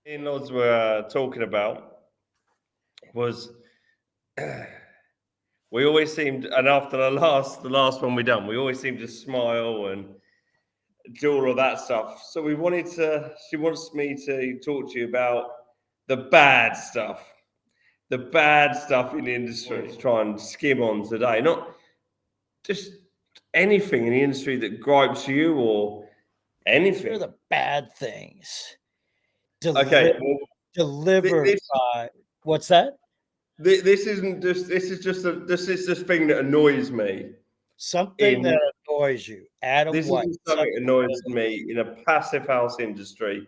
in-laws were talking about was we always seemed, and after the last one we done, we always seemed to smile and do all of that stuff. So she wants me to talk to you about the bad stuff, in the industry to try and skim on today. Not just anything in the industry that gripes you or Here are anything. the bad things Okay, deli- well, delivered this by what's that? this isn't just this is this thing that annoys me. Something In that annoys you. Adam This White. isn't something that Something annoys me in a passive house industry.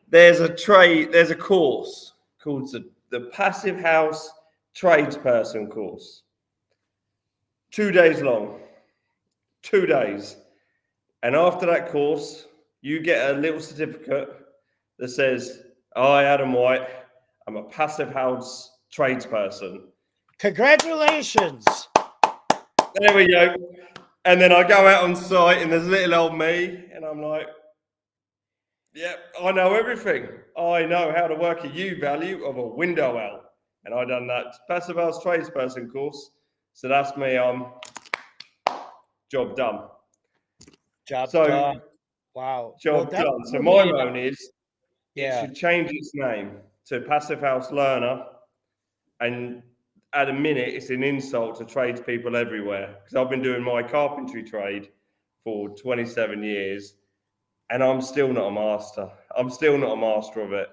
There's a course called the Passive House Tradesperson course. 2 days long. 2 days. And after that course, you get a little certificate that says, I, Adam White, I'm a passive house tradesperson. Congratulations. There we go. And then I go out on site and there's little old me, and I'm like, yep, I know everything. I know how to work a U value of a window L. And I done that passive house tradesperson course. So that's me, job done. Job So done. Wow. Well, job that's done. So my really moan is it yeah. should change its name to Passive House Learner. And at a minute, it's an insult to tradespeople everywhere. Because I've been doing my carpentry trade for 27 years and I'm still not a master. I'm still not a master of it.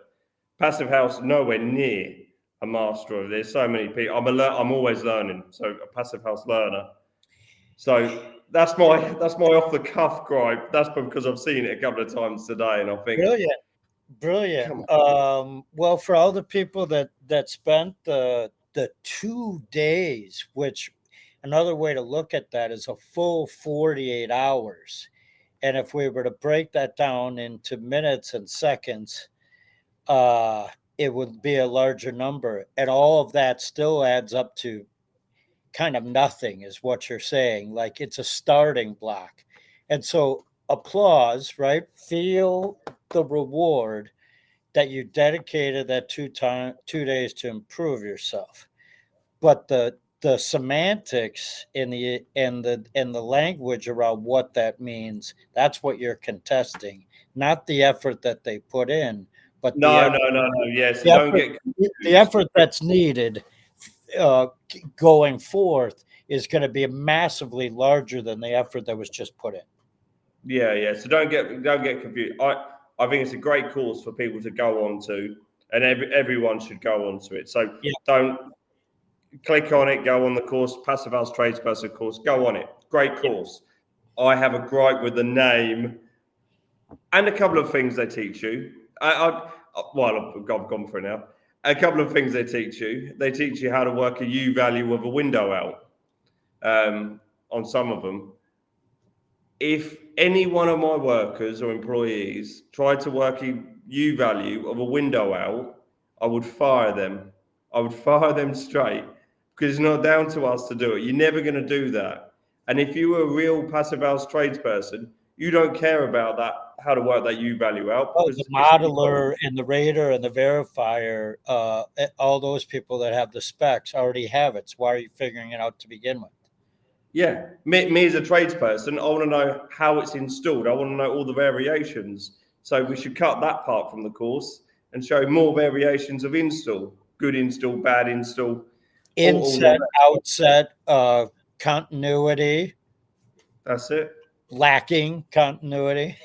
Passive House, nowhere near a master of it. There's so many people. I'm always learning. So a Passive House learner. So that's my off the cuff gripe. That's because I've seen it a couple of times today, and I think, Brilliant. Brilliant. come on. Well, for all the people that spent the 2 days, which another way to look at that is a full 48 hours. And if we were to break that down into minutes and seconds, uh, it would be a larger number. And all of that still adds up to kind of nothing, is what you're saying. Like it's a starting block. And so applause, right? Feel the reward that you dedicated that 2 days to improve yourself. But the semantics and the language around what that means, that's what you're contesting, not the effort that they put in, but No, no, no, no. Yeah, so the don't effort get the confused. effort that's needed going forth is going to be massively larger than the effort that was just put in. Yeah, yeah. So don't get confused. I think it's a great course for people to go on to, and everyone should go on to it. So Yeah. don't click on it, go on the course, Passive House Tradesperson course, go on it. Great course. I have a gripe with the name and a couple of things they teach you. Well, I've gone through now. A couple of things they teach you. They teach you how to work a U value of a window out on some of them. If any one of my workers or employees tried to work a U value of a window out, I would fire them. I would fire them straight because it's not down to us to do it. You're never going to do that. And if you were a real passive house tradesperson, you don't care about that, how to work that U value out Oh, the because it's modeler and the rater and the verifier, all those people that have the specs already have it. So why are you figuring it out to begin with? yeah. Me as a tradesperson, I want to know how it's installed. I want to know all the variations. So we should cut that part from the course and show more variations of install, good install, bad install, all the Inset, outset, continuity, that's it. lacking continuity.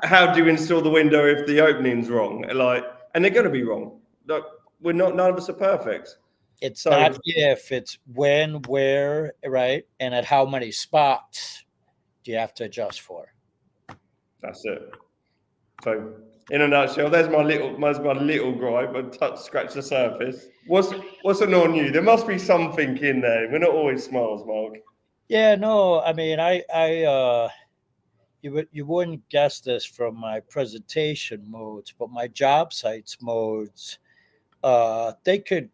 How do you install the window if the opening's wrong? Like, and they're going to be wrong. Like, we're not. None of us are perfect. It's not So if, it's when, where, right? And at how many spots do you have to adjust for? that's it. So in a nutshell, there's my little gripe. I scratch the surface. What's annoying you? There must be something in there. We're not always smiles, Mark. Yeah, no, I mean, you wouldn't guess this from my presentation modes, but my job sites modes, they could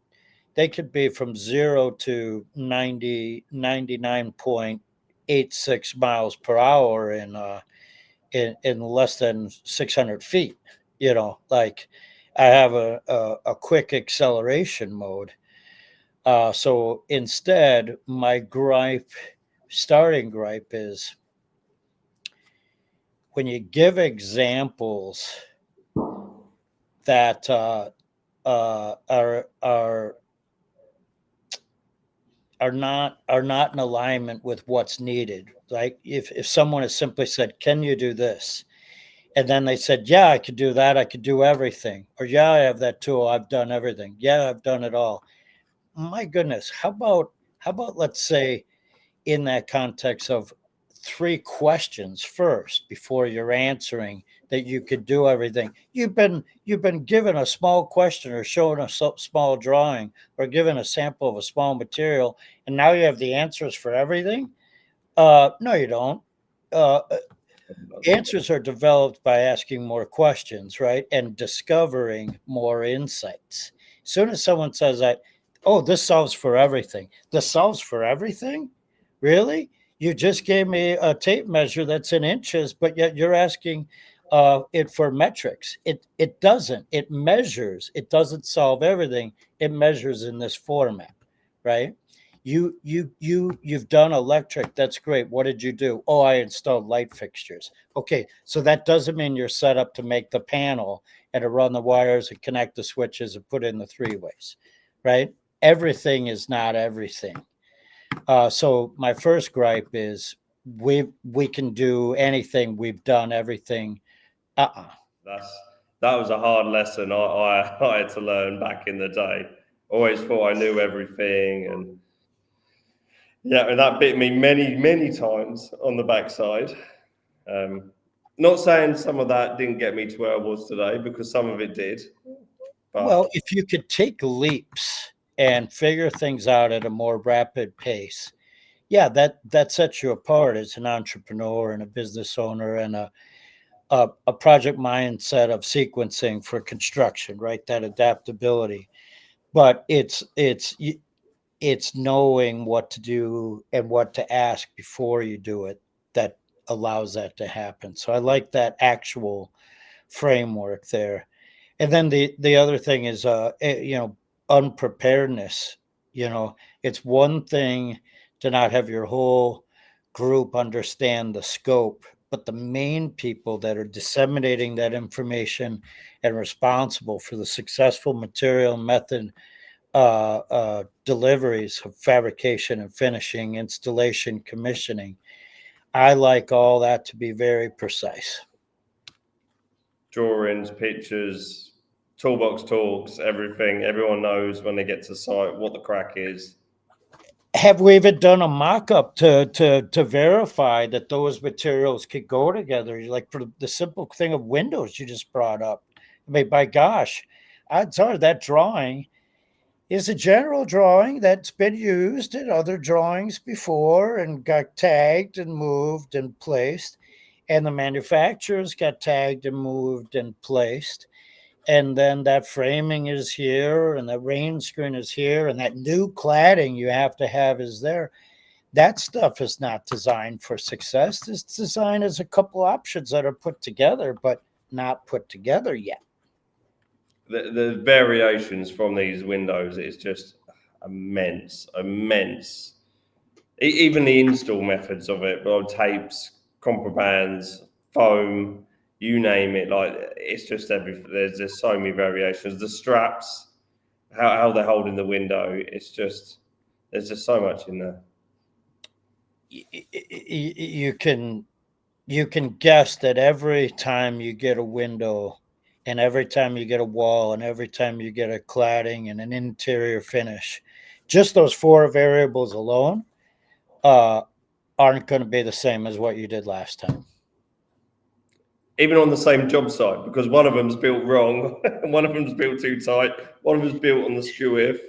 be from 0 to 99.86 miles per hour in less than 600 feet. like I have a quick acceleration mode. So instead, my starting gripe is when you give examples that are not in alignment with what's needed. Like if someone has simply said, "Can you do this?" and then they said, "Yeah, I could do that. I could do everything," or "Yeah, I have that tool. I've done everything. Yeah, I've done it all." My goodness, how about let's say in that context of three questions first before you're answering that you could do everything. You've been given a small question or shown a small drawing or given a sample of a small material, and now you have the answers for everything. No, you don't. Uh, Answers are developed by asking more questions, right? And discovering more insights. As soon as someone says that, oh, this solves for everything. This solves for everything? Really? You just gave me a tape measure that's in inches, but yet you're asking it for metrics. It doesn't. It measures. It doesn't solve everything. It measures in this format, right? You've done electric. That's great. What did you do? Oh, I installed light fixtures. Okay, so that doesn't mean you're set up to make the panel and to run the wires and connect the switches and put in the three ways, right? Everything is not everything. So my first gripe is we can do anything. We've done everything. Uh-uh. That's that was a hard lesson I had to learn back in the day. Always thought I knew everything, and yeah, and that bit me many times on the backside. Um, Not saying some of that didn't get me to where I was today, because some of it did. Well, But if you could take leaps and figure things out at a more rapid pace, yeah, that sets you apart as an entrepreneur and a business owner and a project mindset of sequencing for construction, right? That adaptability. But it's knowing what to do and what to ask before you do it that allows that to happen. So I like that actual framework there. And then the other thing is unpreparedness. It's one thing to not have your whole group understand the scope, but the main people that are disseminating that information and responsible for the successful material method deliveries of fabrication and finishing, installation, commissioning. I like all that to be very precise. drawings, pictures, toolbox talks, everything. Everyone knows when they get to site what the crack is. Have we even done a mock-up to verify that those materials could go together? Like for the simple thing of windows you just brought up. I mean, by gosh, odds are that drawing is a general drawing that's been used in other drawings before and got tagged and moved and placed. And the manufacturers got tagged and moved and placed. And then that framing is here and the rain screen is here and that new cladding you have to have is there. That stuff is not designed for success. It's designed as a couple options that are put together but not put together yet. The variations from these windows is just immense. Even the install methods of it, well, tapes, comprobands, foam, you name it. Like, it's just everything. There's just so many variations. The straps, how they're holding the window. It's just there's just so much in there. You can guess that every time you get a window and every time you get a wall and every time you get a cladding and an interior finish, just those four variables alone uh, aren't going to be the same as what you did last time. Even on the same job site, because one of them's built wrong, one of them's built too tight, one of them's built on the skew if.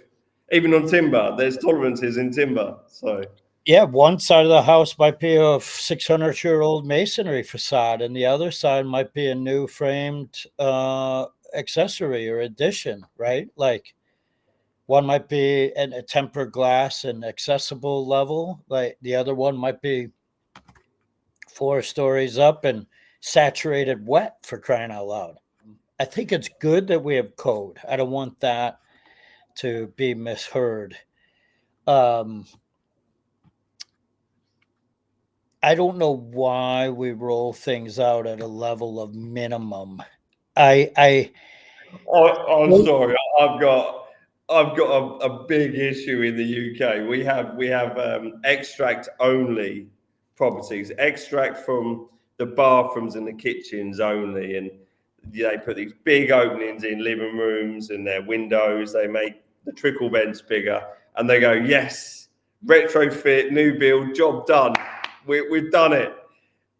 Even on timber, there's tolerances in timber. So Yeah, one side of the house might be a 600-year-old masonry facade, and the other side might be a new framed accessory or addition, right? Like one might be a tempered glass and accessible level, like the other one might be 4 stories up and saturated wet, for crying out loud. I think it's good that we have code. I don't want that to be misheard. Um, I don't know why we roll things out at a level of minimum. I I'm sorry. I've got a big issue in the UK. We have extract only properties, extract from the bathrooms and the kitchens only, and they put these big openings in living rooms and their windows. They make the trickle vents bigger, and they go, yes, retrofit, new build, job done. We've done it.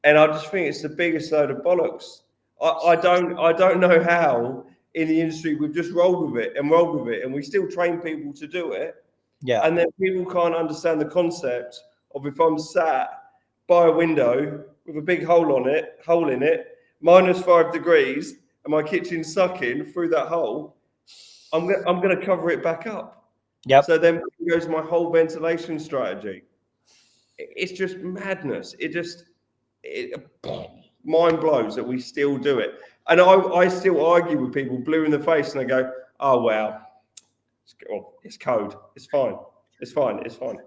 And I just think it's the biggest load of bollocks. I don't know how in the industry we've just rolled with it, and we still train people to do it. yeah. And then people can't understand the concept of if I'm sat by a window with a big hole in it, -5 degrees, and my kitchen's sucking through that hole, I'm gonna cover it back up. Yep. So then goes my whole ventilation strategy. It's just madness. It mind blows that we still do it. And I still argue with people blue in the face, and they go, oh, well, it's code. It's fine. It's fine. It's fine.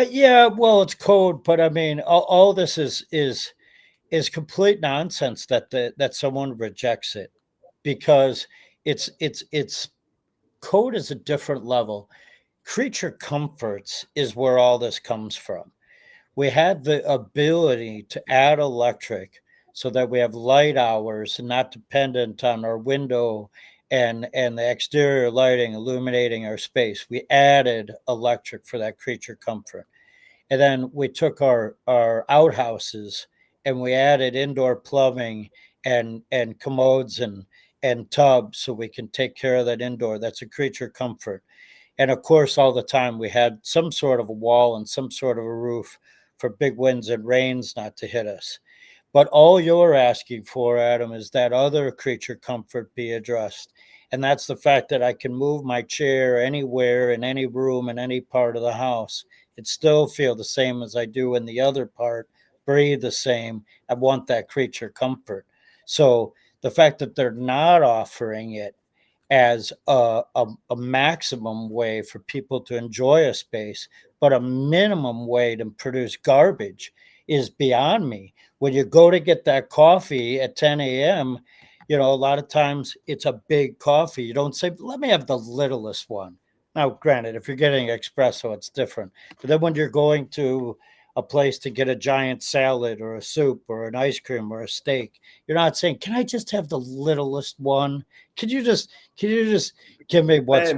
Yeah, well, it's code, but I mean, all this is complete nonsense that someone rejects it, because it's code is a different level. Creature comforts is where all this comes from. We had the ability to add electric so that we have light hours and not dependent on our window and the exterior lighting illuminating our space. We added electric for that creature comfort. And then we took our outhouses and we added indoor plumbing and commodes and tubs so we can take care of that indoor. That's a creature comfort. And of course, all the time we had some sort of a wall and some sort of a roof for big winds and rains not to hit us. But all you're asking for, Adam, is that other creature comfort be addressed. And that's the fact that I can move my chair anywhere in any room in any part of the house. It still feel the same as I do in the other part, breathe the same. I want that creature comfort. So the fact that they're not offering it as a maximum way for people to enjoy a space, but a minimum way to produce garbage is beyond me. When you go to get that coffee at 10 a.m., a lot of times it's a big coffee. You don't say, let me have the littlest one. Now, granted, if you're getting espresso, it's different. But then when you're going to a place to get a giant salad or a soup or an ice cream or a steak, you're not saying, can I just have the littlest one? Can you just give me what's,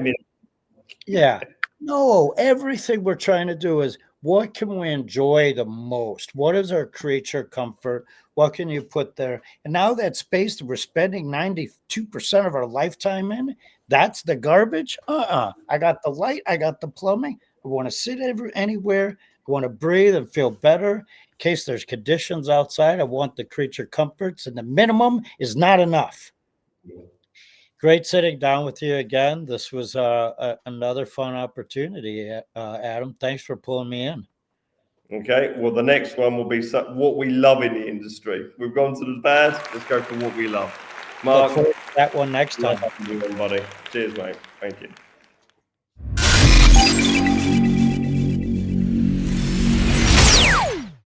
yeah. No, everything we're trying to do is what can we enjoy the most? What is our creature comfort? What can you put there? And now that space that we're spending 92% of our lifetime in, that's the garbage. I got the light, I got the plumbing. I want to sit anywhere. I want to breathe and feel better. In case there's conditions outside, I want the creature comforts, and the minimum is not enough. Great sitting down with you again. This was another fun opportunity, Adam. Thanks for pulling me in. Okay, well, the next one will be what we love in the industry. We've gone to the bad. Let's go for what we love. Mark, look forward to that one next time. Buddy. Cheers, mate. Thank you.